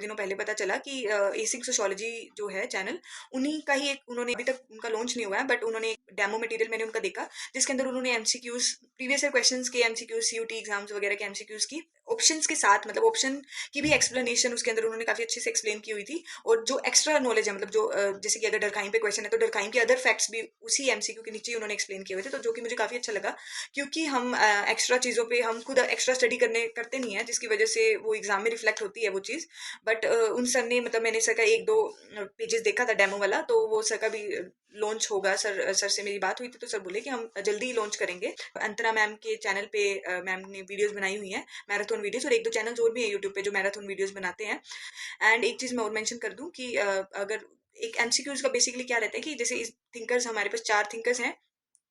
दिनों पहले पता चला कि एसिंग सोशियोलॉजी जो है चैनल, उन्हीं का ही एक उन्होंने, अभी तक उनका लॉन्च नहीं हुआ है, बट उन्होंने एक डेमो मटेरियल मैंने उनका देखा जिसके अंदर उन्होंने एमसीक्यूज, प्रीवियस ईयर क्वेश्चंस के एमसीक्यूज, सीयूटी एग्जाम्स वगैरह के एमसीक्यूज की ऑप्शंस के साथ, मतलब ऑप्शन की भी एक्सप्लेनेशन उसके अंदर उन्होंने काफी अच्छे से एक्सप्लेन की हुई थी। और जो एक्स्ट्रा नॉलेज है, मतलब जो जैसे कि अगर डरखाइम पे क्वेश्चन है तो डरखाइम के अदर फैक्ट्स भी उसी एमसीक्यू के नीचे ही उन्होंने एक्सप्लेन किए हुए थे, तो जो कि मुझे काफी अच्छा लगा। क्योंकि हम एक्स्ट्रा चीज़ों पे हम खुद एक्स्ट्रा स्टडी करते नहीं है, जिसकी वजह से वो एग्जाम में रिफ्लेक्ट होती है वो चीज़। बट उन सर ने, मतलब मैंने सर का एक दो पेजेस देखा था डेमो वाला, तो वो सर का भी लॉन्च होगा। सर से मेरी बात हुई थी तो सर बोले कि हम जल्दी ही लॉन्च करेंगे। अंतरा मैम के चैनल पे मैम ने वीडियोस बनाई हुई हैं, मैराथन वीडियोस, और एक दो चैनल्स और भी है यूट्यूब पे जो मैराथन वीडियोस बनाते हैं। एंड एक चीज़ मैं और मेंशन कर दूं कि अगर एक एमसीक्यूज का बेसिकली क्या रहता है कि जैसे थिंकर्स, हमारे पास 4 थिंकर्स हैं,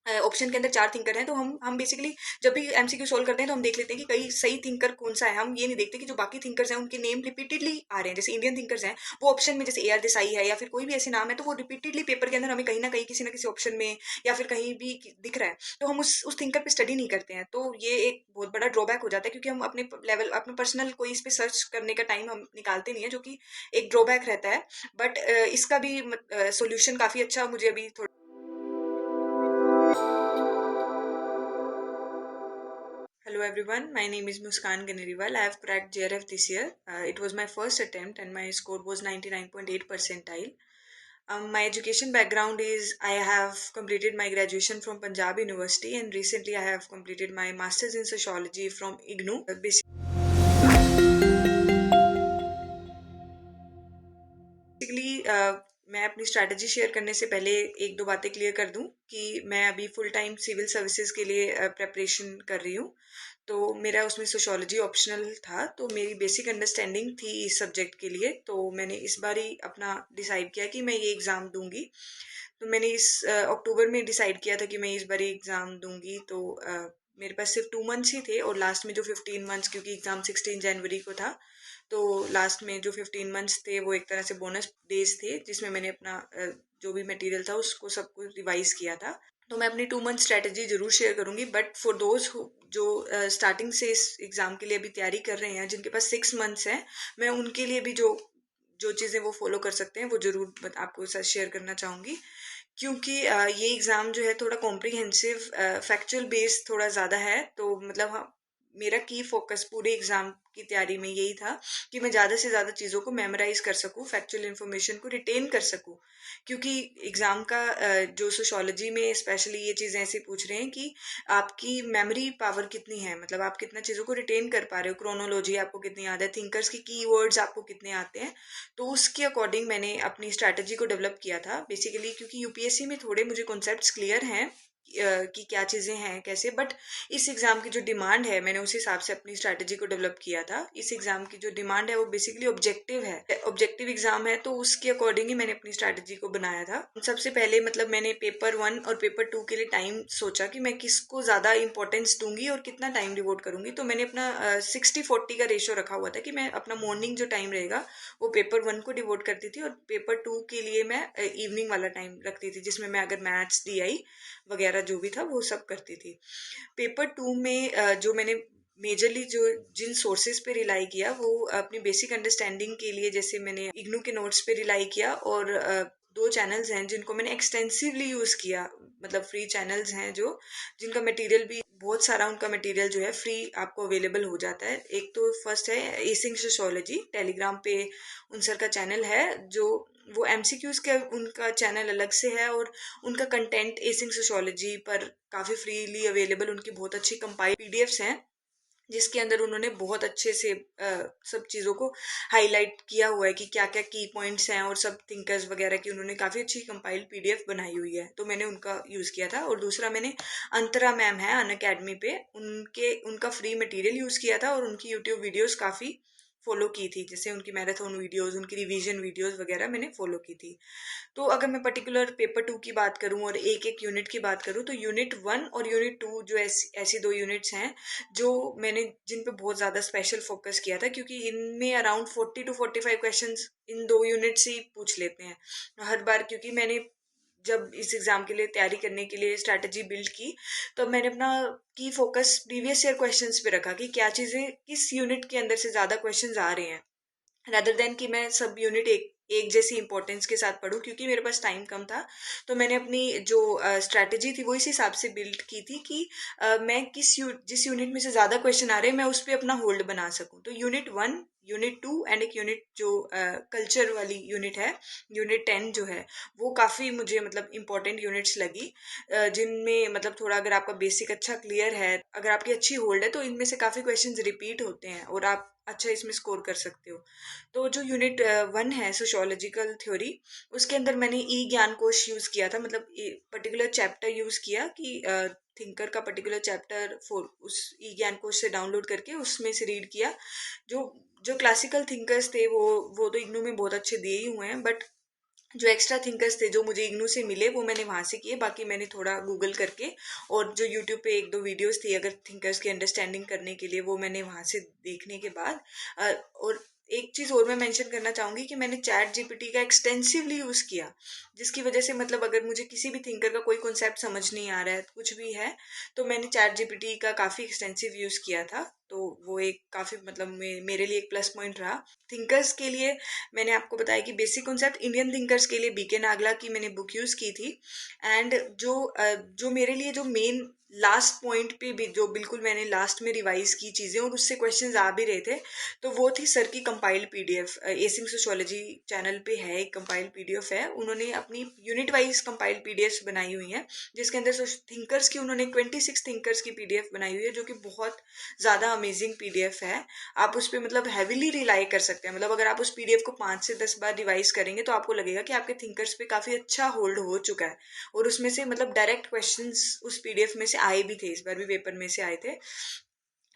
ऑप्शन के अंदर 4 थिंकर हैं, तो हम बेसिकली जब भी एमसीक्यू सोल्व करते हैं तो हम देख लेते हैं कि कई सही थिंकर कौन सा है। हम ये नहीं देखते कि जो बाकी थिंकर्स हैं उनके नेम रिपीटेडली आ रहे हैं। जैसे इंडियन थिंकर्स हैं, वो ऑप्शन में जैसे ए आर देसाई है या फिर कोई भी ऐसे नाम है, तो वो रिपीटेडली पेपर के अंदर हमें कहीं ना कहीं किसी ना किसी ऑप्शन में या फिर कहीं भी दिख रहा है, तो हम उस थिंकर पे स्टडी नहीं करते हैं। तो ये एक बहुत बड़ा ड्रॉबैक हो जाता है, क्योंकि हम अपने लेवल, अपने पर्सनल कोई इस पे सर्च करने का टाइम हम निकालते नहीं है, जो कि एक ड्रॉबैक रहता है। बट इसका भी सोल्यूशन काफी अच्छा मुझे अभी थोड़ा। Hello everyone, my name is Muskan Ganeriwal. I have cracked JRF this year. It was my first attempt and my score was 99.8 percentile. My education background is I have completed my graduation from Punjab University and recently I have completed my masters in sociology from IGNU. Basically मैं अपनी strategy share करने से पहले एक दो बातें clear कर दूं कि मैं अभी फुल टाइम सिविल सर्विसेज के लिए प्रेपरेशन कर रही हूँ। तो मेरा उसमें सोशियोलॉजी ऑप्शनल था, तो मेरी बेसिक अंडरस्टैंडिंग थी इस सब्जेक्ट के लिए, तो मैंने इस बार ही अपना डिसाइड किया कि मैं ये एग्ज़ाम दूंगी। तो मैंने इस अक्टूबर में डिसाइड किया था कि मैं इस बार ही एग्ज़ाम दूंगी। तो मेरे पास सिर्फ 2 मंथ्स ही थे, और लास्ट में जो 15 मंथ्स, क्योंकि एग्ज़ाम 16 जनवरी को था, तो लास्ट में जो 15 मंथ्स थे वो एक तरह से बोनस डेज थे, जिसमें मैंने अपना जो भी मटेरियल था उसको सब कुछ रिवाइज किया था। तो मैं अपनी 2 मंथ स्ट्रेटेजी जरूर शेयर करूंगी, बट फॉर दोज जो स्टार्टिंग से इस एग्जाम के लिए अभी तैयारी कर रहे हैं, जिनके पास 6 मंथ्स हैं, मैं उनके लिए भी जो जो चीज़ें वो फॉलो कर सकते हैं वो जरूर आपको साथ शेयर करना चाहूँगी। क्योंकि ये एग्ज़ाम जो है थोड़ा कॉम्प्रिहेंसिव, फैक्चुअल बेस थोड़ा ज़्यादा है, तो मतलब हाँ, मेरा की फोकस पूरे एग्ज़ाम की तैयारी में यही था कि मैं ज़्यादा से ज़्यादा चीज़ों को मेमोराइज कर सकूं, फैक्चुअल इन्फॉर्मेशन को रिटेन कर सकूं। क्योंकि एग्ज़ाम का जो सोशियोलॉजी में स्पेशली ये चीज़ें ऐसे पूछ रहे हैं कि आपकी मेमोरी पावर कितनी है, मतलब आप कितना चीज़ों को रिटेन कर पा रहे हो, क्रोनोलॉजी आपको कितनी याद है, थिंकर्स की कीवर्ड्स आपको कितने आते हैं। तो उसके अकॉर्डिंग मैंने अपनी स्ट्रैटेजी को डेवलप किया था बेसिकली, क्योंकि यूपीएससी में थोड़े मुझे कॉन्सेप्ट्स क्लियर हैं कि क्या चीज़ें हैं कैसे, बट इस एग्ज़ाम की जो डिमांड है मैंने उस हिसाब से अपनी स्ट्रैटेजी को डेवलप किया था। इस एग्ज़ाम की जो डिमांड है वो बेसिकली ऑब्जेक्टिव है, ऑब्जेक्टिव एग्ज़ाम है, तो उसके अकॉर्डिंग ही मैंने अपनी स्ट्रैटेजी को बनाया था। सबसे पहले मतलब मैंने पेपर 1 और पेपर 2 के लिए टाइम सोचा कि मैं किसको ज़्यादा इंपॉर्टेंस दूंगी और कितना टाइम डिवोट करूंगी। तो मैंने अपना 60-40 का रेशो रखा हुआ था कि मैं अपना मॉर्निंग जो टाइम रहेगा वो पेपर 1 को डिवोट करती थी, और पेपर 2 के लिए मैं इवनिंग वाला टाइम रखती थी, जिसमें मैं अगर मैथ्स, डीआई वगैरह जो भी था वो सब करती थी। पेपर 2 में जो मैंने मेजरली जो जिन सोर्सेज पे रिलाई किया वो अपनी बेसिक अंडरस्टैंडिंग के लिए, जैसे मैंने इग्नू के नोट्स पे रिलाई किया, और 2 चैनल्स हैं जिनको मैंने एक्सटेंसिवली यूज़ किया, मतलब फ्री चैनल्स हैं जो, जिनका मटेरियल भी बहुत सारा, उनका मटेरियल जो है फ्री आपको अवेलेबल हो जाता है। एक तो फर्स्ट है एसिंग सोशियोलॉजी, टेलीग्राम पे उन सर का चैनल है, जो वो एमसीक्यूज का उनका चैनल अलग से है, और उनका कंटेंट एसिंग सोशियोलॉजी पर काफ़ी फ्रीली अवेलेबल, उनकी बहुत अच्छी कंपाइल पीडीएफ्स हैं, जिसके अंदर उन्होंने बहुत अच्छे से सब चीज़ों को हाईलाइट किया हुआ है कि क्या क्या की पॉइंट्स हैं, और सब थिंकर्स वगैरह की उन्होंने काफ़ी अच्छी कंपाइल्ड पीडीएफ बनाई हुई है, तो मैंने उनका यूज़ किया था। और दूसरा मैंने अंतरा मैम है अनअकैडमी पे, उनका फ्री मटेरियल यूज़ किया था, और उनकी यूट्यूब वीडियोज़ काफ़ी फॉलो की थी, जैसे उनकी मैराथन वीडियोज़, उनकी रिवीजन वीडियोज़ वगैरह मैंने फॉलो की थी। तो अगर मैं पर्टिकुलर पेपर 2 की बात करूं और एक एक यूनिट की बात करूं, तो यूनिट 1 और यूनिट 2 जो ऐसी 2 यूनिट्स हैं जो मैंने जिन पे बहुत ज़्यादा स्पेशल फोकस किया था, क्योंकि इनमें around 40 to 45 questions in 2 unit से ही पूछ लेते हैं हर बार। क्योंकि मैंने जब इस एग्ज़ाम के लिए तैयारी करने के लिए स्ट्रैटेजी बिल्ड की, तो मैंने अपना की फोकस प्रीवियस ईयर क्वेश्चंस पे रखा कि क्या चीज़ें किस यूनिट के अंदर से ज़्यादा क्वेश्चंस आ रहे हैं। रादर देन कि मैं सब यूनिट एक एक जैसी इंपॉर्टेंस के साथ पढूं, क्योंकि मेरे पास टाइम कम था। तो मैंने अपनी जो स्ट्रैटेजी थी वो इस हिसाब से बिल्ड की थी कि मैं जिस यूनिट में से ज़्यादा क्वेश्चन आ रहे हैं मैं उस पर अपना होल्ड बना सकूं। तो यूनिट 1, यूनिट 2 एंड एक यूनिट जो कल्चर वाली यूनिट है, यूनिट 10 जो है, वो काफ़ी मुझे मतलब इम्पोर्टेंट यूनिट्स लगी, जिनमें मतलब थोड़ा अगर आपका बेसिक अच्छा क्लियर है, अगर आपकी अच्छी होल्ड है, तो इनमें से काफ़ी क्वेश्चंस रिपीट होते हैं और आप अच्छा इसमें स्कोर कर सकते हो। तो जो यूनिट 1 है सोशियोलॉजिकल थ्योरी, उसके अंदर मैंने ई ज्ञान कोश यूज किया था, मतलब पर्टिकुलर चैप्टर यूज किया कि थिंकर का पर्टिकुलर चैप्टर फोर उस ई ज्ञान कोश से डाउनलोड करके उसमें से रीड किया। जो जो क्लासिकल थिंकर्स थे वो तो इग्नू में बहुत अच्छे दिए ही हुए हैं, बट जो एक्स्ट्रा थिंकर्स थे जो मुझे इग्नू से मिले वो मैंने वहां से किए। बाकी मैंने थोड़ा गूगल करके, और जो यूट्यूब पे एक दो वीडियोस थी अगर थिंकर्स की अंडरस्टैंडिंग करने के लिए, वो मैंने वहां से देखने के बाद और एक चीज और मैं मेंशन करना चाहूंगी कि मैंने चैट जीपीटी का एक्सटेंसिवली यूज किया, जिसकी वजह से मतलब अगर मुझे किसी भी थिंकर का कोई कॉन्सेप्ट समझ नहीं आ रहा है, कुछ भी है, तो मैंने चैट जीपीटी का काफी एक्सटेंसिव यूज किया था। तो वो एक काफी मतलब मेरे लिए एक प्लस पॉइंट रहा। थिंकर्स के लिए मैंने आपको बताया कि बेसिक कॉन्सेप्ट इंडियन थिंकर्स के लिए बीके नागला की मैंने बुक यूज की थी। एंड जो मेरे लिए जो मेन लास्ट पॉइंट पे भी जो बिल्कुल मैंने लास्ट में रिवाइज की चीजें और उससे क्वेश्चंस आ भी रहे थे, तो वो थी सर की कंपाइल्ड पीडीएफ। एसिंग सोशियोलॉजी चैनल पे है एक कंपाइल्ड पीडीएफ है, उन्होंने अपनी यूनिट वाइज कंपाइल्ड पीडीएफ बनाई हुई है, जिसके अंदर थिंकर्स की उन्होंने 26 थिंकर्स की पीडीएफ बनाई हुई है, जो कि बहुत ज्यादा अमेजिंग पीडीएफ है। आप उस पर मतलब हैविली रिलाई कर सकते हैं, मतलब अगर आप उस पीडीएफ को 5 से 10 बार रिवाइज करेंगे तो आपको लगेगा कि आपके थिंकर्स पे काफी अच्छा होल्ड हो चुका है। और उसमें से मतलब डायरेक्ट क्वेश्चंस उस पीडीएफ में से आए भी थे, इस बार भी पेपर में से आए थे।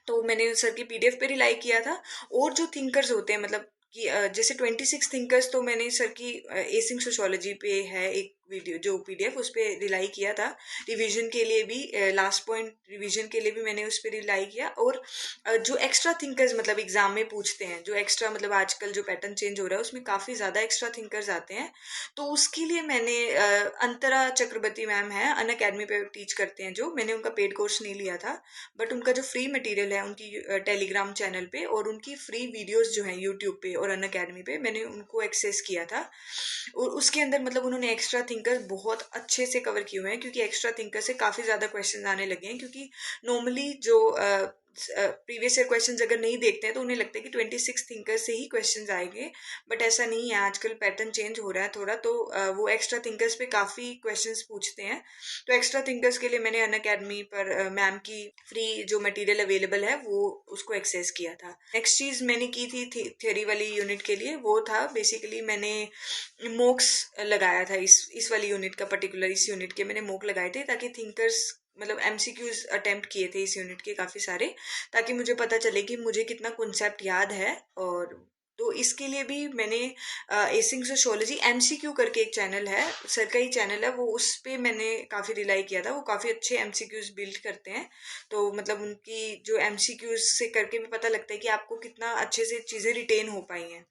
तो मैंने सर की पीडीएफ पे रिलाई किया था। और जो थिंकर्स होते हैं मतलब कि जैसे 26 थिंकर्स, तो मैंने सर की एसिंग सोशियोलॉजी पे है एक वीडियो जो पीडीएफ, उस पे रिलाई किया था। रिवीजन के लिए भी लास्ट पॉइंट रिवीजन के लिए भी मैंने उस पे रिलाई किया। और जो एक्स्ट्रा थिंकर्स मतलब एग्जाम में पूछते हैं, जो एक्स्ट्रा मतलब आजकल जो पैटर्न चेंज हो रहा है उसमें काफी ज्यादा एक्स्ट्रा थिंकर्स आते हैं, तो उसके लिए मैंने अंतरा चक्रवर्ती मैम है, अन अकेडमी पे टीच करते हैं, जो मैंने उनका पेड कोर्स नहीं लिया था, बट उनका जो फ्री मटेरियल है उनकी टेलीग्राम चैनल पे और उनकी फ्री वीडियोस जो हैं यूट्यूब पे और अन अकेडमी पे, मैंने उनको एक्सेस किया था। और उसके अंदर मतलब उन्होंने एक्स्ट्रा थिंकर बहुत अच्छे से कवर किए हुए हैं, क्योंकि एक्स्ट्रा थिंकर से काफी ज्यादा क्वेश्चन आने लगे हैं। क्योंकि नॉर्मली जो प्रीवियस ईयर क्वेश्चंस अगर नहीं देखते हैं तो उन्हें लगता है कि 26 थिंकर से ही क्वेश्चंस आएंगे, बट ऐसा नहीं है। आजकल पैटर्न चेंज हो रहा है थोड़ा, तो वो एक्स्ट्रा थिंकर्स पे काफी क्वेश्चंस पूछते हैं। तो एक्स्ट्रा थिंकर्स के लिए मैंने अन अकेडमी पर मैम की फ्री जो मटेरियल अवेलेबल है वो उसको एक्सेस किया था। नेक्स्ट चीज मैंने की थी थियोरी वाली यूनिट के लिए, वो था बेसिकली मैंने मोक्स लगाया था। इस वाली यूनिट का पर्टिकुलर इस यूनिट के मैंने मोक लगाए थे, ताकि थिंकर्स मतलब एमसीक्यूज अटेम्प्ट किए थे इस यूनिट के काफी सारे, ताकि मुझे पता चले कि मुझे कितना कॉन्सेप्ट याद है। और तो इसके लिए भी मैंने एसिंग सोशियोलॉजी एमसीक्यू करके एक चैनल है, सर का ही चैनल है वो, उस पे मैंने काफी रिलाई किया था। वो काफी अच्छे एमसीक्यूज बिल्ड करते हैं, तो मतलब उनकी जो एमसीक्यूज से करके भी पता लगता है कि आपको कितना अच्छे से चीजें रिटेन हो पाई हैं।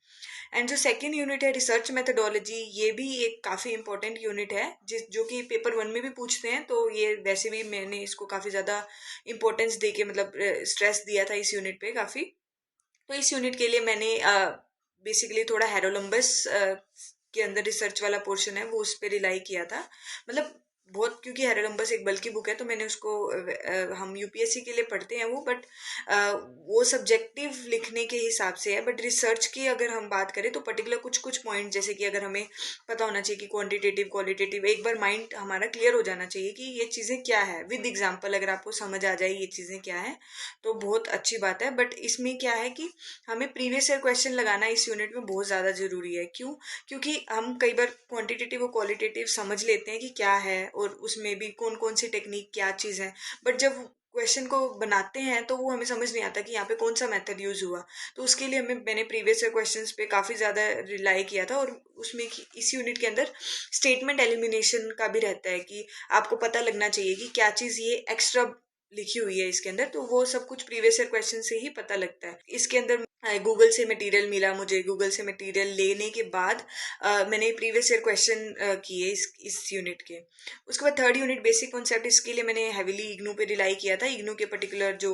एंड जो सेकंड यूनिट है रिसर्च मेथोडोलॉजी, ये भी एक काफ़ी इंपॉर्टेंट यूनिट है, जिस जो कि पेपर 1 में भी पूछते हैं। तो ये वैसे भी मैंने इसको काफ़ी ज़्यादा इंपॉर्टेंस दे के मतलब स्ट्रेस दिया था इस यूनिट पे काफ़ी। तो इस यूनिट के लिए मैंने बेसिकली थोड़ा हेरोलम्बस के अंदर रिसर्च वाला पोर्शन है वो उस पर रिलाई किया था। मतलब बहुत, क्योंकि हेरोलम्बस एक बल्कि बुक है तो मैंने उसको हम यूपीएससी के लिए पढ़ते हैं वो, बट वो सब्जेक्टिव लिखने के हिसाब से है। बट रिसर्च की अगर हम बात करें तो पर्टिकुलर कुछ कुछ पॉइंट, जैसे कि अगर हमें पता होना चाहिए कि क्वांटिटेटिव क्वालिटेटिव, एक बार माइंड हमारा क्लियर हो जाना चाहिए कि ये चीज़ें क्या है विद एग्जाम्पल, अगर आपको समझ आ जाए ये चीज़ें क्या है तो बहुत अच्छी बात है। बट इसमें क्या है कि हमें प्रीवियस ईयर क्वेश्चन लगाना इस यूनिट में बहुत ज़्यादा जरूरी है। क्यों? क्योंकि हम कई बार क्वांटिटेटिव और क्वालिटेटिव समझ लेते हैं कि क्या है और उसमें भी कौन कौन सी टेक्निक क्या चीज़ है, बट जब क्वेश्चन को बनाते हैं तो वो हमें समझ नहीं आता कि यहाँ पे कौन सा मेथड यूज हुआ। तो उसके लिए मैंने प्रीवियस ईयर क्वेश्चंस पे काफ़ी ज़्यादा रिलाई किया था। और उसमें इस यूनिट के अंदर स्टेटमेंट एलिमिनेशन का भी रहता है कि आपको पता लगना चाहिए कि क्या चीज़ ये एक्स्ट्रा लिखी हुई है इसके अंदर, तो वो सब कुछ प्रीवियस ईयर क्वेश्चन से ही पता लगता है। इसके अंदर गूगल से मटेरियल मिला मुझे, गूगल से मटेरियल लेने के बाद मैंने प्रीवियस ईयर क्वेश्चन किए इस यूनिट के। उसके बाद थर्ड यूनिट बेसिक कॉन्सेप्ट, इसके लिए मैंने हैविली इग्नू पे रिलाई किया था। इग्नू के पर्टिकुलर जो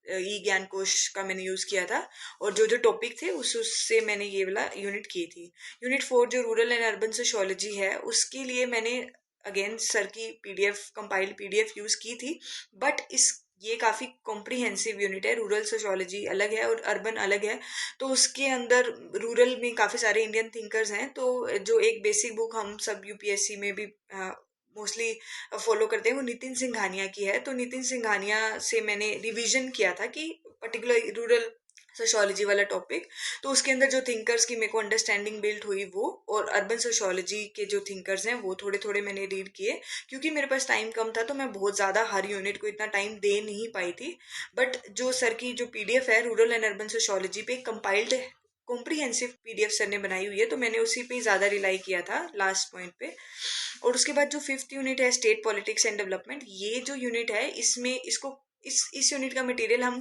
ई ज्ञान कोश का मैंने यूज़ किया था, और जो जो टॉपिक थे उससे मैंने ये वाला यूनिट की थी। यूनिट 4 जो रूरल एंड अर्बन सोशियोलॉजी है, उसके लिए मैंने अगेन सर की पीडीएफ, कंपाइल्ड पीडीएफ यूज़ की थी। बट ये काफ़ी कॉम्प्रिहेंसिव यूनिट है। रूरल सोशियोलॉजी अलग है और अर्बन अलग है। तो उसके अंदर रूरल में काफ़ी सारे इंडियन थिंकर्स हैं। तो जो एक बेसिक बुक हम सब यूपीएससी में भी मोस्टली फॉलो करते हैं, वो नितिन सिंघानिया की है। तो नितिन सिंघानिया से मैंने रिवीजन किया था कि पर्टिकुलर रूरल सोशियोलॉजी वाला टॉपिक। तो उसके अंदर जो थिंकर्स की मेरे को अंडरस्टैंडिंग बिल्ड हुई वो, और अर्बन सोशियोलॉजी के जो थिंकर्स हैं वो थोड़े थोड़े मैंने रीड किए। क्योंकि मेरे पास टाइम कम था तो मैं बहुत ज़्यादा हर यूनिट को इतना टाइम दे नहीं पाई थी। बट जो सर की जो पीडीएफ है रूरल एंड अर्बन सोशियोलॉजी पे, कंपाइल्ड कॉम्प्रिहेंसिव पीडीएफ सर ने बनाई हुई है, तो मैंने उसी पे ज़्यादा रिलाई किया था लास्ट पॉइंट पे। और उसके बाद जो 5th यूनिट है स्टेट पॉलिटिक्स एंड डेवलपमेंट, ये जो यूनिट है इसमें इस यूनिट का मटेरियल हम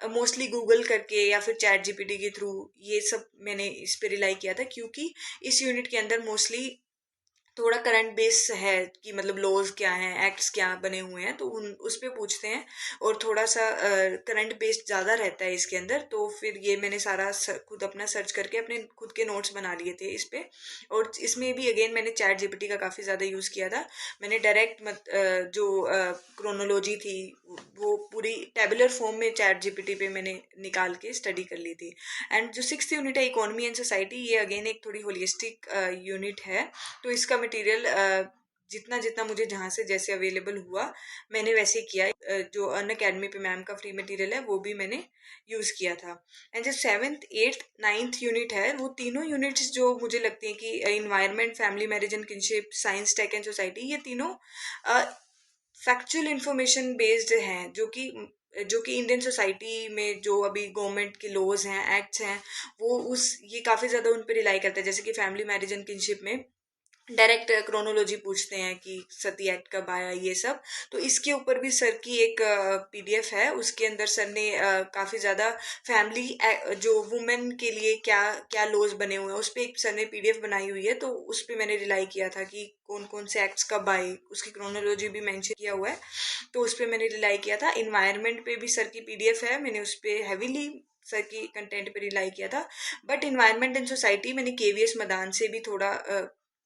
मोस्टली गूगल करके या फिर चैट जीपीटी के थ्रू ये सब मैंने इस पे रिलाई किया था। क्योंकि इस यूनिट के अंदर मोस्टली थोड़ा करंट बेस है कि मतलब लॉज क्या हैं, एक्ट्स क्या बने हुए हैं, तो उस पे पूछते हैं। और थोड़ा सा करंट बेस्ड ज़्यादा रहता है इसके अंदर। तो फिर ये मैंने सारा खुद अपना सर्च करके अपने खुद के नोट्स बना लिए थे इस पे। और इसमें भी अगेन मैंने चैट जीपीटी का काफ़ी ज़्यादा यूज़ किया था। मैंने डायरेक्ट जो क्रोनोलॉजी थी वो पूरी टेबुलर फॉर्म में चैट जीपीटी पे मैंने निकाल के स्टडी कर ली थी। एंड जो 6th यूनिट है इकोनॉमी एंड सोसाइटी, ये अगेन एक थोड़ी होलिस्टिक यूनिट है। तो इसका मटेरियल जितना जितना मुझे जहाँ से जैसे अवेलेबल हुआ मैंने वैसे ही किया। जो अन अकेडमी पे मैम का फ्री मटेरियल है वो भी मैंने यूज़ किया था। एंड जो 7th 8th 9th यूनिट है, वो तीनों यूनिट्स जो मुझे लगती हैं कि environment, family, marriage and kinship, science, tech and society, ये तीनों फैक्चुअल इंफॉर्मेशन बेस्ड हैं। जो कि इंडियन सोसाइटी में जो अभी गवर्नमेंट के लॉज हैं, एक्ट्स हैं, वो ये काफ़ी ज़्यादा उन पर रिलाई करते हैं। जैसे कि फैमिली, मैरिज एंड किनशिप में डायरेक्ट क्रोनोलॉजी पूछते हैं कि सती एक्ट कब आया, ये सब। तो इसके ऊपर भी सर की एक पीडीएफ है। उसके अंदर सर ने काफ़ी ज़्यादा फैमिली जो वुमेन के लिए क्या क्या लॉज बने हुए हैं उस पर एक सर ने पीडीएफ बनाई हुई है। तो उस पर मैंने रिलाई किया था कि कौन कौन से एक्ट्स कब आए, उसकी क्रोनोलॉजी भी मेंशन किया हुआ है। तो उस पर मैंने रिलाई किया था। इन्वायरमेंट पे भी सर की पीडीएफ है, मैंने उस पर हैवीली सर की कंटेंट पे रिलाई किया था। बट इन्वायरमेंट एंड सोसाइटी मैंने केवीएस मदान से भी थोड़ा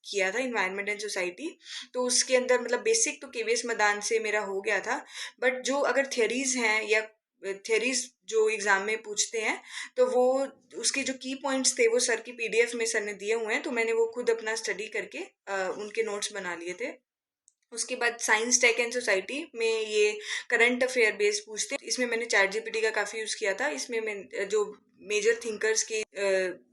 किया था, इन्वायरमेंट एंड सोसाइटी। तो उसके अंदर मतलब बेसिक तो केवीएस मदान से मेरा हो गया था। बट जो अगर थ्योरीज हैं या थ्योरीज जो एग्जाम में पूछते हैं, तो वो उसके जो की पॉइंट्स थे वो सर की पीडीएफ में सर ने दिए हुए हैं। तो मैंने वो खुद अपना स्टडी करके उनके नोट्स बना लिए थे। उसके बाद साइंस, टेक एंड सोसाइटी में ये करंट अफेयर बेस्ड पूछते हैं। इसमें मैंने चैट जीपीटी का काफ़ी यूज़ किया था। इसमें मैं जो मेजर थिंकर्स की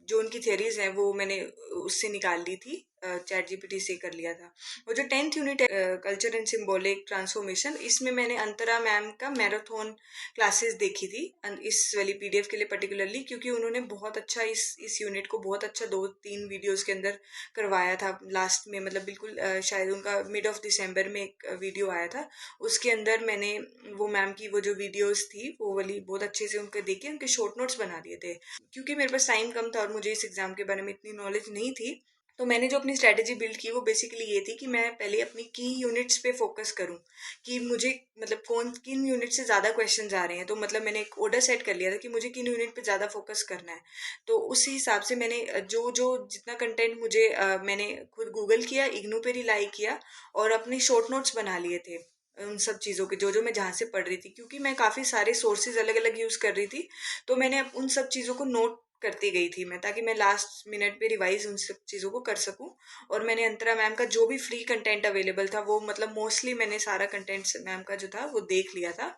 जो उनकी थ्योरीज हैं वो मैंने उससे निकाल ली थी, चैट जीपीटी से कर लिया था। और जो 10th यूनिट है कल्चर एंड सिंबॉलिक ट्रांसफॉर्मेशन, इसमें मैंने अंतरा मैम का मैराथन क्लासेस देखी थी इस वाली पीडीएफ के लिए पर्टिकुलरली। क्योंकि उन्होंने बहुत अच्छा इस यूनिट को बहुत अच्छा 2-3 वीडियोस के अंदर करवाया था लास्ट में। मतलब बिल्कुल शायद उनका मिड ऑफ दिसंबर में एक वीडियो आया था। उसके अंदर मैंने वो मैम की वो जो वीडियोस थी वो वाली बहुत अच्छे से उनके देखे, उनके शॉर्ट नोट्स बना दिए थे। क्योंकि मेरे पास टाइम कम था और मुझे इस एग्जाम के बारे में इतनी नॉलेज नहीं थी, तो मैंने जो अपनी स्ट्रैटेजी बिल्ड की वो बेसिकली ये थी कि मैं पहले अपनी की यूनिट्स पे फोकस करूं कि मुझे मतलब किन यूनिट से ज़्यादा क्वेश्चन आ रहे हैं। तो मतलब मैंने एक ऑर्डर सेट कर लिया था कि मुझे किन यूनिट पे ज़्यादा फोकस करना है। तो उसी हिसाब से मैंने जो जो जितना कंटेंट मुझे मैंने खुद गूगल किया, इग्नू पे रिलाई किया और अपने शॉर्ट नोट्स बना लिए थे उन सब चीज़ों के, जो जो मैं जहाँ से पढ़ रही थी। क्योंकि मैं काफ़ी सारे सोर्सेज अलग अलग यूज़ कर रही थी, तो मैंने उन सब चीज़ों को नोट करती गई थी मैं, ताकि मैं लास्ट मिनट पे रिवाइज उन सब चीज़ों को कर सकूं। और मैंने अंतरा मैम का जो भी फ्री कंटेंट अवेलेबल था वो मतलब मोस्टली मैंने सारा कंटेंट मैम का जो था वो देख लिया था।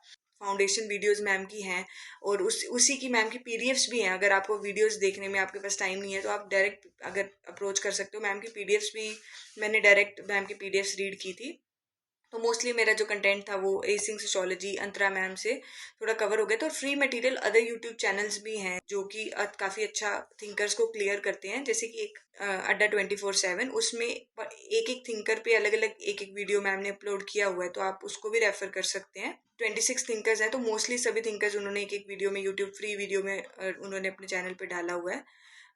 फाउंडेशन वीडियोस मैम की हैं, और उसी की मैम की पीडीएफ्स भी हैं। अगर आपको वीडियोस देखने में आपके पास टाइम नहीं है तो आप डायरेक्ट अगर अप्रोच कर सकते हो। मैम की पीडीएफ्स भी मैंने डायरेक्ट मैम की पीडीएफ्स रीड की थी। तो मोस्टली मेरा जो कंटेंट था वो एसिंग सोशियोलॉजी अंतरा मैम से थोड़ा कवर हो गया था। और free material other YouTube channels भी हैं जो कि काफ़ी अच्छा थिंकर्स को क्लियर करते हैं। जैसे कि एक अड्डा 24/7, उसमें एक एक थिंकर पे अलग अलग एक एक वीडियो मैम ने अपलोड किया हुआ है, तो आप उसको भी रेफर कर सकते हैं। 26 थिंकर्स हैं, तो मोस्टली सभी थिंकर्स उन्होंने एक एक वीडियो में, यूट्यूब फ्री वीडियो में उन्होंने अपने चैनल पे डाला हुआ है।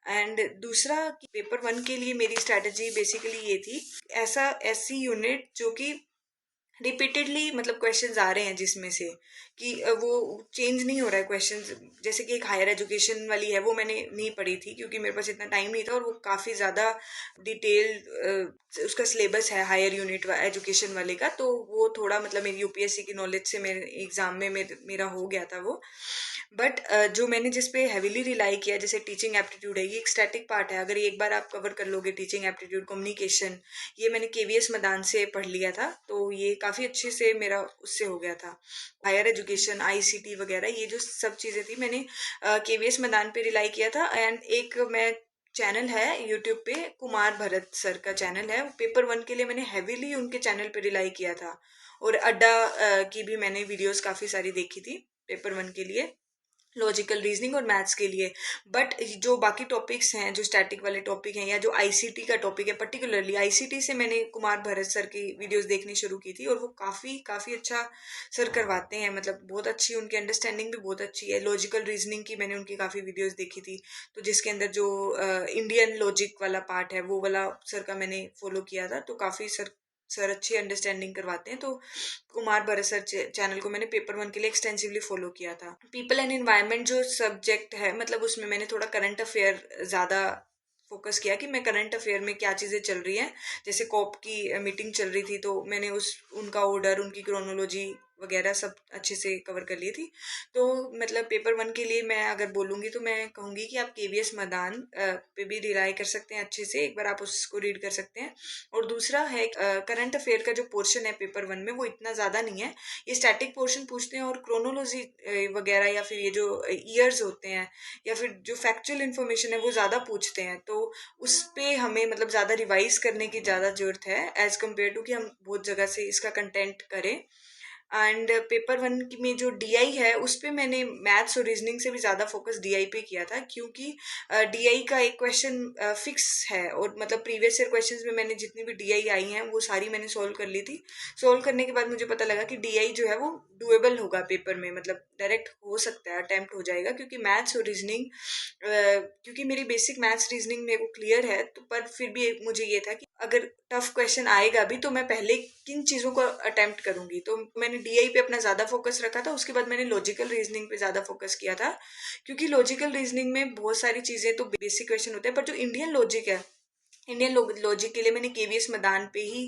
एंड दूसरा कि पेपर 1 के लिए मेरी स्ट्रैटेजी बेसिकली ये थी, ऐसी यूनिट जो कि रिपीटेडली मतलब क्वेश्चंस आ रहे हैं जिसमें से कि वो चेंज नहीं हो रहा है क्वेश्चंस। जैसे कि एक हायर एजुकेशन वाली है, वो मैंने नहीं पढ़ी थी क्योंकि मेरे पास इतना टाइम नहीं था, और वो काफ़ी ज़्यादा डिटेल उसका सिलेबस है हायर यूनिट एजुकेशन वाले का, तो वो थोड़ा मतलब मेरी यूपीएससी की नॉलेज से मेरे एग्जाम में मेरा हो गया था वो। बट जो मैंने जिस पे हैविली रिलाई किया, जैसे टीचिंग एप्टीट्यूड है, ये एक स्टैटिक पार्ट है। अगर ये एक बार आप कवर कर लोगे, टीचिंग एप्टीट्यूड, कम्युनिकेशन, ये मैंने केवीएस मदान से पढ़ लिया था, तो ये काफ़ी अच्छे से मेरा उससे हो गया था। हायर एजुकेशन, आईसीटी वगैरह, ये जो सब चीज़ें थी मैंने केवीएस मदान पे रिलाई किया था। एंड एक मैं चैनल है यूट्यूब पे, कुमार भरत सर का चैनल है, पेपर वन के लिए मैंने हैविली उनके चैनल पे रिलाई किया था। और अड्डा की भी मैंने वीडियोस काफ़ी सारी देखी थी पेपर वन के लिए, लॉजिकल रीजनिंग और मैथ्स के लिए। बट जो बाकी टॉपिक्स हैं, जो स्टैटिक वाले टॉपिक हैं, या जो आईसीटी का टॉपिक है, पर्टिकुलरली आईसीटी से मैंने कुमार भरत सर की वीडियोस देखनी शुरू की थी, और वो काफ़ी काफ़ी अच्छा सर करवाते हैं, मतलब बहुत अच्छी उनकी अंडरस्टैंडिंग भी बहुत अच्छी है। लॉजिकल रीजनिंग की मैंने उनकी काफ़ी वीडियोस देखी थी, तो जिसके अंदर जो इंडियन लॉजिक वाला पार्ट है, वो वाला सर का मैंने फॉलो किया था, तो काफ़ी सर अच्छी अंडरस्टैंडिंग करवाते हैं। तो कुमार भरत सर चैनल को मैंने पेपर वन के लिए एक्सटेंसिवली फॉलो किया था। पीपल एंड एनवायरनमेंट जो सब्जेक्ट है, मतलब उसमें मैंने थोड़ा करंट अफेयर ज़्यादा फोकस किया कि मैं करंट अफेयर में क्या चीज़ें चल रही हैं। जैसे कॉप की मीटिंग चल रही थी, तो मैंने उनका ऑर्डर, उनकी क्रोनोलॉजी वगैरह सब अच्छे से कवर कर ली थी। तो मतलब पेपर वन के लिए मैं अगर बोलूँगी तो मैं कहूँगी कि आप केवीएस मदान पे भी रिलाई कर सकते हैं अच्छे से, एक बार आप उसको रीड कर सकते हैं। और दूसरा है करंट अफेयर का जो पोर्शन है पेपर वन में, वो इतना ज़्यादा नहीं है। ये स्टैटिक पोर्शन पूछते हैं, और क्रोनोलॉजी वगैरह, या फिर ये जो ईयर्स होते हैं, या फिर जो फैक्चुअल इन्फॉर्मेशन है, वो ज़्यादा पूछते हैं। तो उस पे हमें मतलब ज़्यादा रिवाइज करने की ज़्यादा ज़रूरत है, एज़ कम्पेयर टू कि हम बहुत जगह से इसका कंटेंट करें। एंड पेपर वन में जो डीआई है, उस पे मैंने मैथ्स और रीजनिंग से भी ज़्यादा फोकस डीआई पे किया था, क्योंकि डीआई का एक क्वेश्चन फिक्स है, और मतलब प्रीवियस ईयर क्वेश्चंस में मैंने जितनी भी डीआई आई हैं वो सारी मैंने सोल्व कर ली थी। सोल्व करने के बाद मुझे पता लगा कि डीआई जो है वो डुएबल होगा पेपर में, मतलब डायरेक्ट हो सकता है, अटेम्प्ट हो जाएगा, क्योंकि मैथ्स और रीजनिंग, क्योंकि मेरी बेसिक मैथ्स रीजनिंग मेरे को क्लियर है, तो पर फिर भी मुझे ये था कि अगर टफ क्वेश्चन आएगा भी तो मैं पहले किन चीज़ों को अटेम्प्ट करूंगी। तो मैंने डीआई पे अपना ज़्यादा फोकस रखा था, उसके बाद मैंने लॉजिकल रीजनिंग पे ज़्यादा फोकस किया था, क्योंकि लॉजिकल रीजनिंग में बहुत सारी चीज़ें तो बेसिक क्वेश्चन होते हैं, पर जो इंडियन लॉजिक है, इंडियन लॉजिक के लिए मैंने केवीएस मदान पे ही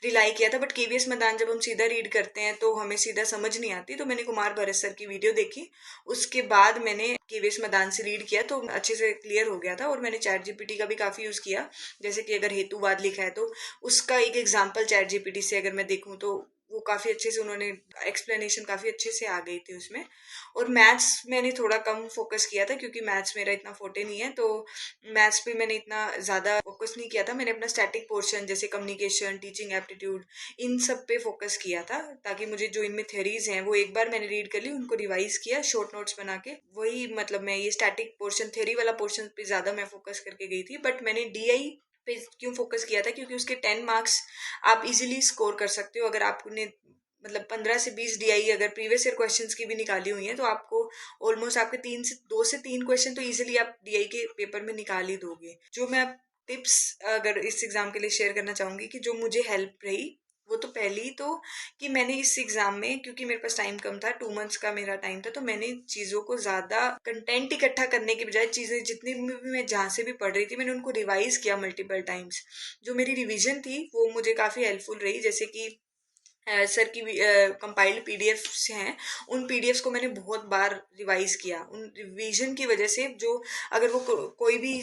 रिलाई किया था। बट केवीएस मदान जब हम सीधा रीड करते हैं तो हमें सीधा समझ नहीं आती, तो मैंने कुमार भरत सर की वीडियो देखी, उसके बाद मैंने केवीएस मदान से रीड किया, तो अच्छे से क्लियर हो गया था। और मैंने चैट जीपीटी का भी काफ़ी यूज़ किया, जैसे कि अगर हेतुवाद लिखा है तो उसका एक एग्जाम्पल चैट जीपीटी से अगर मैं देखूँ, तो वो काफ़ी अच्छे से उन्होंने एक्सप्लेनेशन काफ़ी अच्छे से आ गई थी उसमें। और मैथ्स मैंने थोड़ा कम फोकस किया था, क्योंकि मैथ्स मेरा इतना फोटे नहीं है, तो मैथ्स पे मैंने इतना ज़्यादा फोकस नहीं किया था। मैंने अपना स्टैटिक पोर्शन, जैसे कम्युनिकेशन, टीचिंग एप्टीट्यूड, इन सब पे फोकस किया था, ताकि मुझे जो इनमें थ्योरीज हैं वो एक बार मैंने रीड कर ली, उनको रिवाइज किया शॉर्ट नोट्स बना के, वही मतलब मैं ये स्टैटिक पोर्शन, थ्योरी वाला पोर्शन पे ज़्यादा मैं फोकस करके गई थी। बट मैंने डीआई पे क्यों फोकस किया था, क्योंकि उसके 10 मार्क्स आप इजीली स्कोर कर सकते हो। अगर आपने मतलब 15 से 20 डीआई अगर प्रीवियस ईयर क्वेश्चंस की भी निकाली हुई हैं, तो आपको ऑलमोस्ट आपके 2 से 3 क्वेश्चन तो इजीली आप डीआई के पेपर में निकाल ही दोगे। जो मैं आप टिप्स अगर इस एग्जाम के लिए शेयर करना चाहूंगी कि जो मुझे हेल्प रही, वो तो पहली तो कि मैंने इस एग्जाम में, क्योंकि मेरे पास टाइम कम था, 2 मंथ्स का मेरा टाइम था, तो मैंने चीज़ों को ज़्यादा कंटेंट इकट्ठा करने के बजाय चीज़ें जितनी भी मैं जहाँ से भी पढ़ रही थी, मैंने उनको रिवाइज किया मल्टीपल टाइम्स। जो मेरी रिवीजन थी वो मुझे काफ़ी हेल्पफुल रही, जैसे कि सर की कंपाइल्ड पीडीएफ्स हैं, उन पीडीएफ्स को मैंने बहुत बार रिवाइज किया। उन रिवीजन की वजह से जो अगर वो कोई भी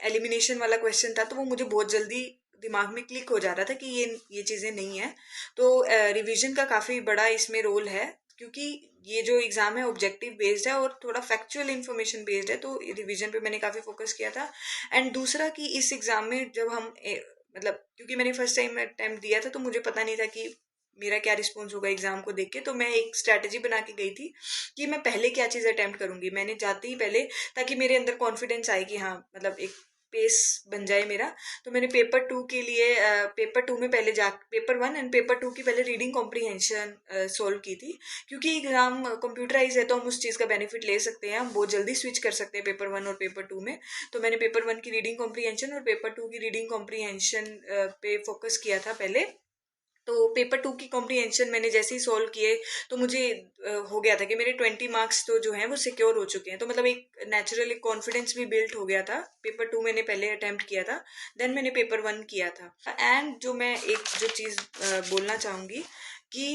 एलिमिनेशन वाला क्वेश्चन था, तो वो मुझे बहुत जल्दी दिमाग में क्लिक हो जा रहा था कि ये चीज़ें नहीं है। तो रिवीजन का काफ़ी बड़ा इसमें रोल है, क्योंकि ये जो एग्ज़ाम है ऑब्जेक्टिव बेस्ड है और थोड़ा फैक्चुअल इन्फॉर्मेशन बेस्ड है, तो रिवीजन पे मैंने काफ़ी फोकस किया था। एंड दूसरा कि इस एग्ज़ाम में जब हम मतलब क्योंकि मैंने फर्स्ट टाइम अटेम्प्ट दिया था, तो मुझे पता नहीं था कि मेरा क्या रिस्पॉन्स होगा एग्जाम को देख के, तो मैं एक स्ट्रैटेजी बना के गई थी कि मैं पहले क्या चीज़ अटेम्प्ट करूंगी, मैंने जाते ही पहले, ताकि मेरे अंदर कॉन्फिडेंस आए कि हाँ मतलब एक पेस बन जाए मेरा। तो मैंने पेपर 2 के लिए पेपर 2 में पहले जा पेपर 1 एंड पेपर 2 की पहले रीडिंग कॉम्प्रीहेंशन सॉल्व की थी, क्योंकि एग्जाम कंप्यूटराइज है, तो हम उस चीज़ का बेनिफिट ले सकते हैं, हम बहुत जल्दी स्विच कर सकते हैं पेपर 1 और पेपर 2 में। तो मैंने पेपर 1 की रीडिंग कॉम्प्रीहेंशन और पेपर 2 की रीडिंग कॉम्प्रीहेंशन पे फोकस किया था पहले। तो पेपर 2 की कॉम्प्रिहेंशन मैंने जैसे ही सॉल्व किए तो मुझे हो गया था कि मेरे 20 मार्क्स तो जो हैं वो सिक्योर हो चुके हैं। तो मतलब एक नेचुरल एक कॉन्फिडेंस भी बिल्ट हो गया था। पेपर 2 मैंने पहले अटेम्प्ट किया था, देन मैंने पेपर 1 किया था। एंड जो मैं एक जो चीज़ बोलना चाहूँगी कि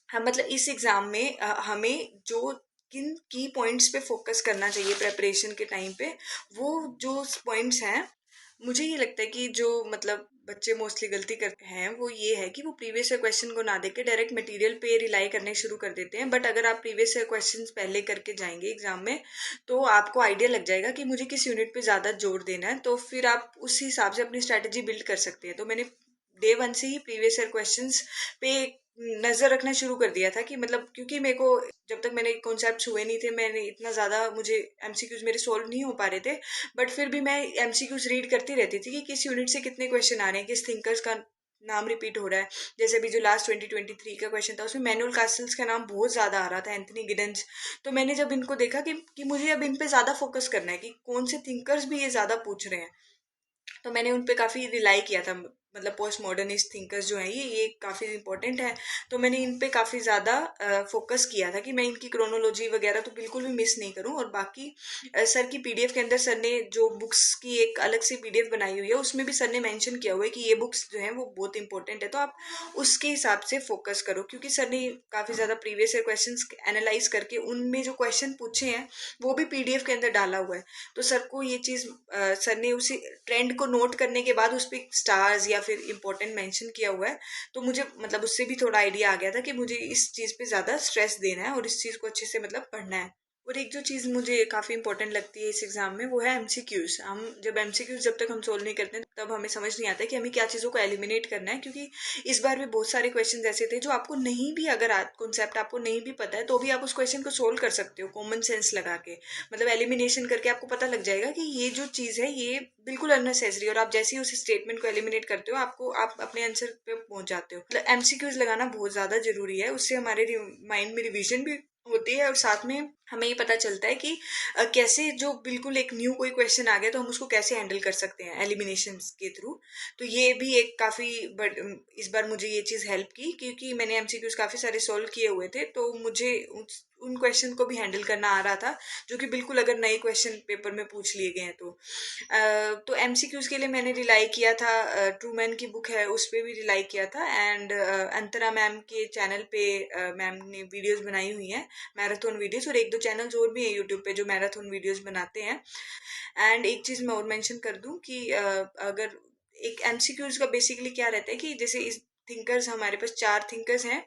हम मतलब इस एग्ज़ाम में हमें जो किन की पॉइंट्स पे फोकस करना चाहिए प्रेपरेशन के टाइम पे, वो जो पॉइंट्स हैं, मुझे ये लगता है कि जो मतलब बच्चे मोस्टली गलती करते हैं वो ये है कि वो प्रीवियस ईयर क्वेश्चन को ना देख के डायरेक्ट मटेरियल पे रिलाई करने शुरू कर देते हैं। बट अगर आप प्रीवियस ईयर क्वेश्चन पहले करके जाएंगे एग्जाम में तो आपको आइडिया लग जाएगा कि मुझे किस यूनिट पे ज़्यादा जोर देना है, तो फिर आप उस हिसाब से अपनी स्ट्रैटेजी बिल्ड कर सकते हैं। तो मैंने डे 1 से ही प्रीवियस ईयर क्वेश्चंस पे नजर रखना शुरू कर दिया था कि मतलब क्योंकि मेरे को जब तक मैंने कॉन्सेप्ट्स हुए नहीं थे, मैंने इतना ज़्यादा मुझे एमसीक्यूज मेरे सॉल्व नहीं हो पा रहे थे। बट फिर भी मैं एमसीक्यूज रीड करती रहती थी कि किस यूनिट से कितने क्वेश्चन आ रहे हैं, किस थिंकर्स का नाम रिपीट हो रहा है। जैसे अभी जो लास्ट 2023 का क्वेश्चन था उसमें मैनुअल कास्टल्स का नाम बहुत ज़्यादा आ रहा था, एंथनी गिडन्स। तो मैंने जब इनको देखा कि मुझे अब इन पे ज़्यादा फोकस करना है कि कौन से थिंकर्स भी ये ज़्यादा पूछ रहे हैं, तो मैंने उन पे काफ़ी रिलाई किया था। मतलब पोस्ट मॉडर्निस्ट थिंकर्स जो हैं ये काफ़ी इंपॉर्टेंट है। तो मैंने इन पे काफ़ी ज़्यादा फोकस किया था कि मैं इनकी क्रोनोलॉजी वगैरह तो बिल्कुल भी मिस नहीं करूं। और बाकी सर की पीडीएफ के अंदर सर ने जो बुक्स की एक अलग से पीडीएफ बनाई हुई है उसमें भी सर ने मेंशन किया हुआ है कि ये बुक्स जो हैं वो बहुत इंपॉर्टेंट है, तो आप उसके हिसाब से फोकस करो। क्योंकि सर ने काफ़ी ज़्यादा प्रीवियस ईयर क्वेश्चंस एनालाइज करके उनमें जो क्वेश्चन पूछे हैं वो भी पीडीएफ के अंदर डाला हुआ है। तो सर को ये चीज़ सर ने उसी ट्रेंड को नोट करने के बाद उस पर स्टार्स या फिर इम्पोर्टेंट मेंशन किया हुआ है। तो मुझे मतलब उससे भी थोड़ा आइडिया आ गया था कि मुझे इस चीज़ पे ज़्यादा स्ट्रेस देना है और इस चीज़ को अच्छे से मतलब पढ़ना है। और एक जो चीज़ मुझे काफ़ी इंपॉर्टेंट लगती है इस एग्जाम में वो है एमसीक्यूज। हम जब एमसीक्यूज जब तक हम सोल्व नहीं करते तब हमें समझ नहीं आता कि हमें क्या चीज़ों को एलिमिनेट करना है। क्योंकि इस बार भी बहुत सारे क्वेश्चन ऐसे थे जो आपको नहीं भी, अगर कॉन्सेप्ट आपको नहीं भी पता है तो भी आप उस क्वेश्चन को सोल्व कर सकते हो कॉमन सेंस लगा के। मतलब एलिमिनेशन करके आपको पता लग जाएगा कि ये जो चीज़ है ये बिल्कुल अननेसेसरी, और आप जैसे ही उस स्टेटमेंट को एलिमिनेट करते हो आपको आप अपने आंसर पे पहुंच जाते हो। मतलब एमसीक्यूज लगाना बहुत ज़्यादा जरूरी है, उससे हमारे माइंड में रिवीजन भी होती है और साथ में हमें ये पता चलता है कि कैसे जो बिल्कुल एक न्यू कोई क्वेश्चन आ गया तो हम उसको कैसे हैंडल कर सकते हैं एलिमिनेशन के थ्रू। तो ये भी एक काफ़ी बट इस बार मुझे ये चीज़ हेल्प की क्योंकि मैंने एमसीक्यूज काफ़ी सारे सॉल्व किए हुए थे, तो मुझे उन क्वेश्चन को भी हैंडल करना आ रहा था जो कि बिल्कुल अगर नए क्वेश्चन पेपर में पूछ लिए गए हैं तो एमसीक्यूज के लिए मैंने रिलाई किया था, ट्रूमैन की बुक है उस पर भी रिलाई किया था। एंड अंतरा मैम के चैनल पे मैम ने वीडियोस बनाई हुई हैं, मैराथन वीडियोस, और एक दो चैनल्स और भी है यूट्यूब पे जो मैराथन वीडियोस बनाते हैं। एंड एक चीज़ मैं और मेंशन कर दूं कि अगर एक एमसीक्यूज का बेसिकली क्या रहता है कि जैसे इस थिंकर्स, हमारे पास 4 थिंकर्स हैं,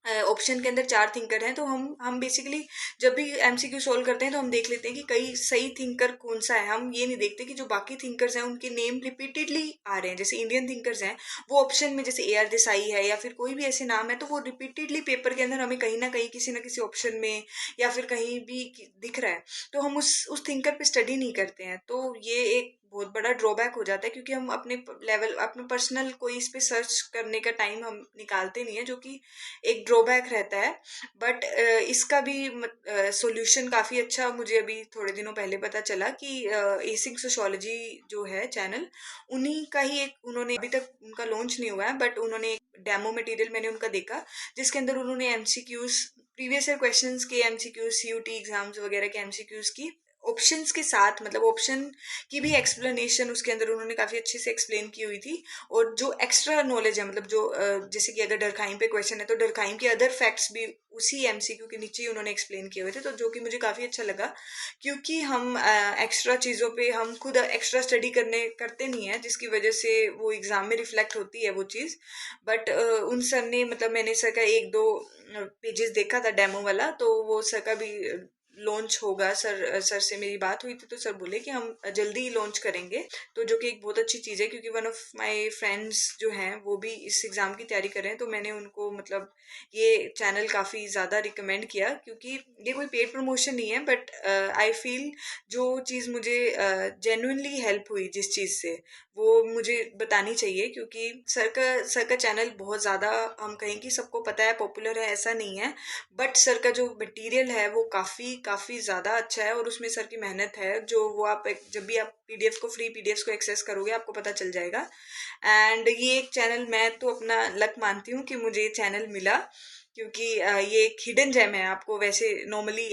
ऑप्शन के अंदर 4 थिंकर हैं, तो हम बेसिकली जब भी एमसीक्यू सोल्व करते हैं तो हम देख लेते हैं कि कई सही थिंकर कौन सा है। हम ये नहीं देखते कि जो बाकी थिंकर्स हैं उनके नेम रिपीटेडली आ रहे हैं। जैसे इंडियन थिंकर्स हैं वो ऑप्शन में जैसे ए आर देसाई है या फिर कोई भी ऐसे नाम है तो वो रिपीटेडली पेपर के अंदर हमें कहीं ना किसी ऑप्शन में या फिर कहीं भी दिख रहा है, तो हम उस थिंकर पे स्टडी नहीं करते हैं। तो ये एक बहुत बड़ा ड्रॉबैक हो जाता है क्योंकि हम अपने लेवल, अपने पर्सनल कोई इस पे सर्च करने का टाइम हम निकालते नहीं है, जो कि एक ड्रॉबैक रहता है। बट इसका भी सॉल्यूशन काफ़ी अच्छा मुझे अभी थोड़े दिनों पहले पता चला कि एसिंग सोशियोलॉजी जो है चैनल, उन्हीं का ही एक, उन्होंने अभी तक उनका लॉन्च नहीं हुआ है बट उन्होंने एक डेमो मटेरियल मैंने उनका देखा जिसके अंदर उन्होंने एमसीक्यूज, प्रीवियस ईयर क्वेश्चंस के एमसीक्यूज, सीयूटी एग्जाम्स वगैरह के एमसीक्यूज की ऑप्शंस के साथ, मतलब ऑप्शन की भी एक्सप्लेनेशन उसके अंदर उन्होंने काफ़ी अच्छे से एक्सप्लेन की हुई थी। और जो एक्स्ट्रा नॉलेज है, मतलब जो जैसे कि अगर डरखाइम पे क्वेश्चन है तो डरखाइम के अदर फैक्ट्स भी उसी एमसीक्यू के नीचे ही उन्होंने एक्सप्लेन किए हुए थे, तो जो कि मुझे काफ़ी अच्छा लगा। क्योंकि हम एक्स्ट्रा चीज़ों पे हम खुद एक्स्ट्रा स्टडी करते नहीं है, जिसकी वजह से वो एग्ज़ाम में रिफ्लेक्ट होती है वो चीज़। बट उन सर ने, मतलब मैंने सर का एक दो पेजेस देखा था डेमो वाला, तो वो सर का भी लॉन्च होगा। सर से मेरी बात हुई थी तो सर बोले कि हम जल्दी ही लॉन्च करेंगे, तो जो कि एक बहुत अच्छी चीज़ है क्योंकि वन ऑफ माय फ्रेंड्स जो हैं वो भी इस एग्ज़ाम की तैयारी कर रहे हैं, तो मैंने उनको मतलब ये चैनल काफ़ी ज़्यादा रिकमेंड किया क्योंकि ये कोई पेड प्रमोशन नहीं है। बट आई फील जो चीज़ मुझे जेन्युइनली हेल्प हुई जिस चीज़ से, वो मुझे बतानी चाहिए क्योंकि सर का चैनल बहुत ज़्यादा, हम कहें कि सबको पता है, पॉपुलर है, ऐसा नहीं है। बट सर का जो मटेरियल है वो काफ़ी काफ़ी ज़्यादा अच्छा है और उसमें सर की मेहनत है, जो वो आप जब भी आप पीडीएफ को फ्री पीडीएफ को एक्सेस करोगे आपको पता चल जाएगा। एंड ये एक चैनल, मैं तो अपना लक मानती हूँ कि मुझे ये चैनल मिला, क्योंकि ये एक हिडन जेम है। आपको वैसे नॉर्मली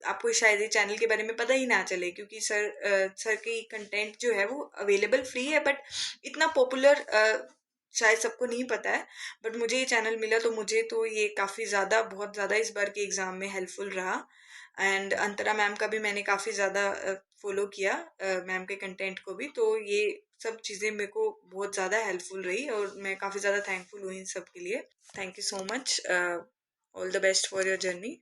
आपको शायद ये चैनल के बारे में पता ही ना चले, क्योंकि सर की कंटेंट जो है वो अवेलेबल फ्री है, बट इतना पॉपुलर शायद सबको नहीं पता है। बट मुझे ये चैनल मिला तो मुझे तो ये काफ़ी ज़्यादा, बहुत ज़्यादा इस बार के एग्ज़ाम में हेल्पफुल रहा। एंड अंतरा मैम का भी मैंने काफ़ी ज़्यादा फॉलो किया, मैम के कंटेंट को भी, तो ये सब चीज़ें मेरे को बहुत ज़्यादा हेल्पफुल रही और मैं काफ़ी ज़्यादा थैंकफुल हुई इन सब के लिए। Thank you so much. All the best for your journey.